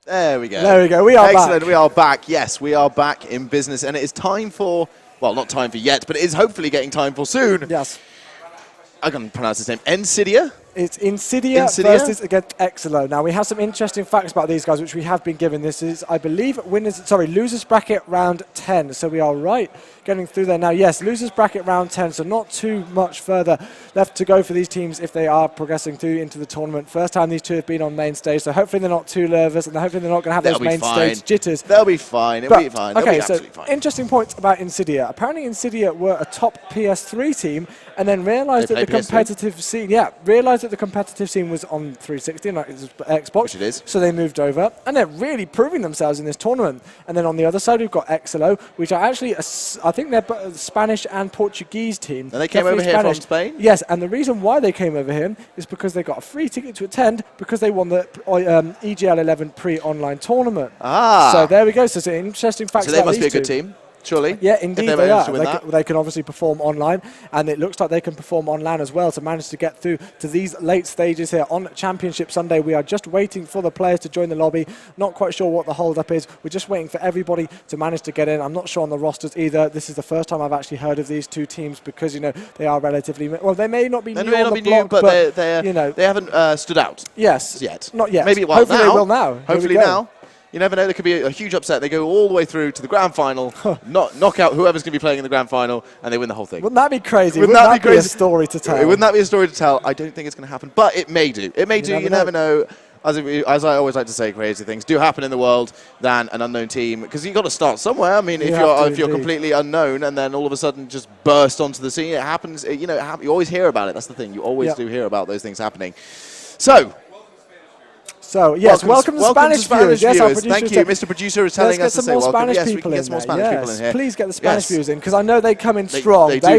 There we go. There we go. We are Excellent. back. We are back. Yes, we are back in business. And it is time for, well, not time for yet, but it is hopefully getting time for soon. Yes. I can pronounce his name. nSydia? It's nSydia versus against Exilo. Now, we have some interesting facts about these guys, which we have been given. This is, I believe, losers bracket round 10. So we are right getting through there now. Yes, losers bracket round 10. So not too much further left to go for these teams if they are progressing through into the tournament. First time these two have been on main stage. So hopefully they're not too nervous, and hopefully they're not going to have those main stage jitters. They'll be fine. It'll be fine. Okay, so fine. interesting points about nSydia. Apparently nSydia were a top PS3 team and then realised that the competitive scene, the competitive scene was on 360 and Xbox. Which it is. So they moved over and they're really proving themselves in this tournament. And then on the other side we've got Exilo, which are actually, I think they're a Spanish and Portuguese team. And they came over here from Spain? Yes, and the reason why they came over here is because they got a free ticket to attend because they won the EGL11 pre-online tournament. Ah. So there we go. So it's an interesting fact. So they must be a good team. Surely. Yeah, indeed they are. They can obviously perform online, and it looks like they can perform online as well to manage to get through to these late stages here on Championship Sunday. We are just waiting for the players to join the lobby. Not quite sure what the hold-up is. We're just waiting for everybody to manage to get in. I'm not sure on the rosters either. This is the first time I've actually heard of these two teams because, you know, they are relatively... Well, they may not be new on the block, but they haven't stood out. Yes. Yet. Not yet. Maybe Hopefully they will now. Hopefully now. You never know, there could be a huge upset. They go all the way through to the grand final, knock out whoever's going to be playing in the grand final, and they win the whole thing. Wouldn't that be crazy? Wouldn't that be a story to tell? Wouldn't that be a story to tell? I don't think it's going to happen, but it may do. It may do. You never know. As I always like to say, crazy things do happen in the world than an unknown team, because you've got to start somewhere. I mean, if you're completely unknown and then all of a sudden just burst onto the scene, it happens. You know, you always hear about it. That's the thing. You always do hear about those things happening. So, yes, welcome to Spanish viewers. Yes, our producer thank you. Mr. Producer is telling us to say welcome. Yes, we can get some more Spanish people in here. Please get the Spanish viewers in, because I know they come in strong. They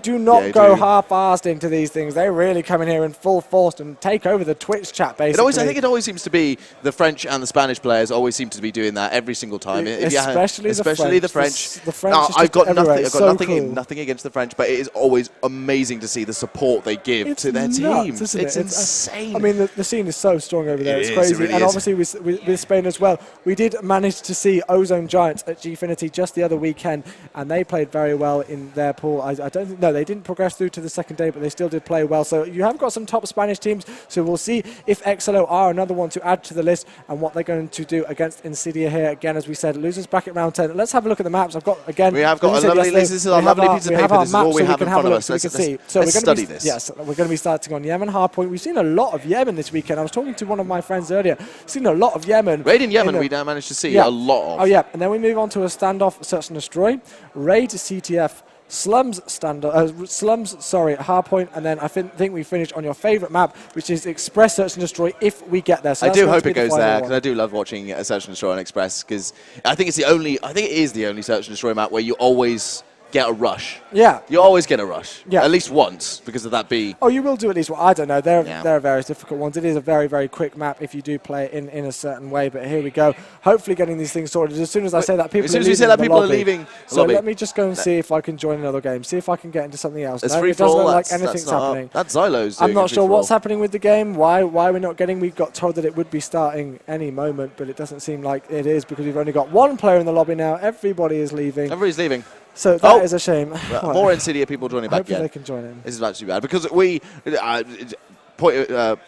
do not go half-assed into these things. They really come in here in full force and take over the Twitch chat, basically. I think it always seems to be the French and the Spanish players always seem to be doing that every single time. Especially the French. The French I've got nothing against the French, but it is always amazing to see the support they give to their team. It's insane. I mean, the scene is so strong over there. It's crazy. Really and obviously with Spain as well, we did manage to see Ozone Giants at Gfinity just the other weekend, and they played very well in their pool. I don't think, no, they didn't progress through to the second day, but they still did play well. So you have got some top Spanish teams, so we'll see if Exilo are another one to add to the list and what they're going to do against nSydia here. Again, as we said, losers bracket round 10. Let's have a look at the maps. We have got a lovely list. This is our lovely piece of paper. This is all we have in front of us. Let's study this. Yes, we're going to be starting on Yemen hardpoint. We've seen a lot of Yemen this weekend. I was talking to one of my friends earlier. Seen a lot of Yemen. Raid in Yemen we managed to see a lot of. Oh, yeah. And then we move on to a standoff, search and destroy. Raid, CTF, Slums, hardpoint. And then I think we finish on your favourite map, which is Express, search and destroy, if we get there. So I do hope it goes there, because I do love watching search and destroy on Express, because I think it is the only search and destroy map where you always get a rush. Yeah. You always get a rush. Yeah. At least once, because of that B. Oh, you will do at least one. I don't know. There are various difficult ones. It is a very, very quick map if you do play it in a certain way. But here we go. Hopefully getting these things sorted. As soon as I say that, people are leaving. So let me just go and see if I can join another game. See if I can get into something else. It's no, free it doesn't look like anything's happening. That's Xylo's. I'm not sure what's happening with the game. Why we're not getting. We got told that it would be starting any moment, but it doesn't seem like it is, because we've only got one player in the lobby now. Everybody is leaving. Everybody's leaving. So that is a shame. More nSydia people joining back. Hopefully they can join in. This is actually bad, because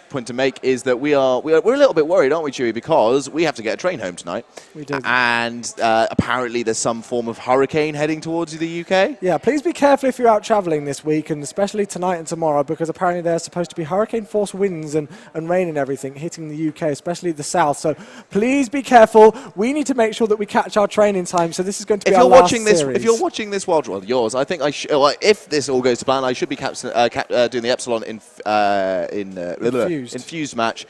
point to make is that we're a little bit worried, aren't we, Chewy? Because we have to get a train home tonight. We do. And apparently there's some form of hurricane heading towards the UK. Yeah, please be careful if you're out travelling this week, and especially tonight and tomorrow, because apparently there's supposed to be hurricane force winds and rain and everything hitting the UK, especially the south. So please be careful. We need to make sure that we catch our train in time. So this is going to be our last series. If you're watching this while yours, I think if this all goes to plan, I should be doing the Epsilon infused match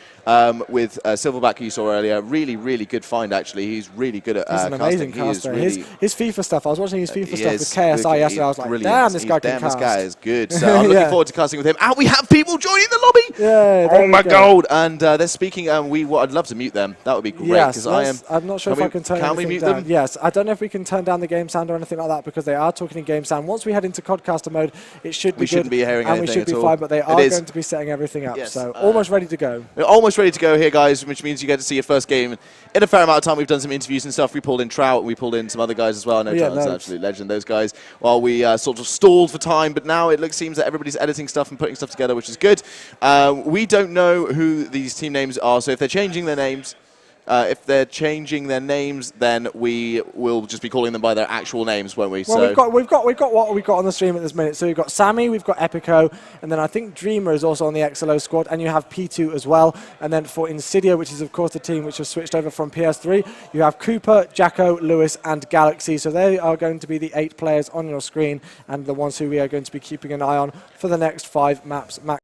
with Silverback, who you saw earlier. Really, really good find, actually. He's really good at casting. He's an amazing caster. His FIFA stuff, I was watching his FIFA stuff with KSI yesterday. I was like, damn, this guy can cast. This guy is good. So I'm looking forward to casting with him. And we have people joining the lobby. Yeah, oh my God. And they're speaking. I'd love to mute them. That would be great. Yes, I'm not sure if I can turn Can we mute them? Yes, I don't know if we can turn down the game sound or anything like that, because they are talking in game sound. Once we head into Codcaster mode, it should be good. We shouldn't be hearing anything at all. And we should be fine, but they are going to be setting everything everything up. So almost ready to go. We're almost ready to go here, guys, which means you get to see your first game in a fair amount of time. We've done some interviews and stuff. We pulled in Trout, and we pulled in some other guys as well. I know Trout's an absolute legend, those guys, while we sort of stalled for time. But now it seems that everybody's editing stuff and putting stuff together, which is good. We don't know who these team names are, so if they're changing their names, then we will just be calling them by their actual names, won't we? Well, so we've got what we've got on the stream at this minute. So we've got Sammy, we've got Epico, and then I think Dreamer is also on the Exilo squad, and you have P2 as well. And then for nSydia, which is of course the team which has switched over from PS3, you have Cooper, Jacko, Lewis, and Galaxy. So they are going to be the 8 players on your screen, and the ones who we are going to be keeping an eye on for the next 5 maps.